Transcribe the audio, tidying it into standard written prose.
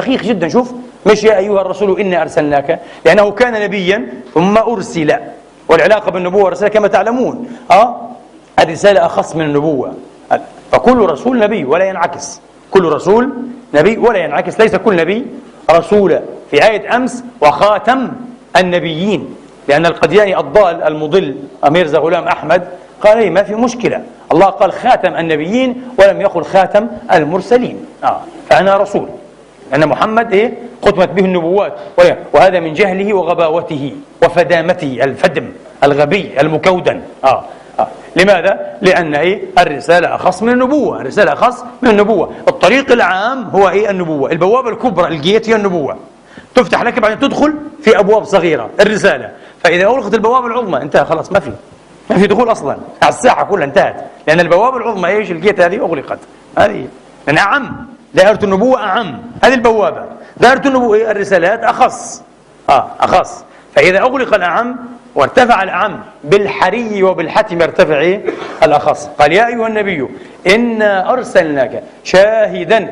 دقيق جدا. شوف، مش يا أيها الرسول إنا أرسلناك، لأنه كان نبيا ثم أرسل، والعلاقة بالنبوة والرسالة كما تعلمون الرسالة أخص من النبوة، فكل رسول نبي ولا ينعكس، كل رسول نبي ولا ينعكس، ليس كل نبي رسولا. في آية أمس وخاتم النبيين، لأن القدياني الضال المضل ميرزا غلام أحمد قال لي ما في مشكلة، الله قال خاتم النبيين ولم يقل خاتم المرسلين. فأنا رسول، أن محمد ختمت به النبوات، وهذا من جهله وغباوته وفدامته، الفدم الغبي المكودن. لماذا؟ لأن الرسالة أخص من النبوة، الرسالة أخص من النبوة. الطريق العام هو النبوة، البوابة الكبرى الجيت هي النبوة، تفتح لك بعدين تدخل في أبواب صغيرة الرسالة. فإذا أغلقت البوابة العظمى انتهى خلاص، ما في دخول أصلا، على الساحة كلها انتهت، لأن البوابة العظمى الجيت هذه أغلقت، هذه لأن أعم، دائرة النبوة أعم، هذه البوابة. دائرة النبوة الرسالات أخص، أخص. فإذا أغلق الأعم وارتفع الأعم بالحري وبالحتم يرتفع الأخص. قال يا أيها النبي إنا أرسلناك شاهدا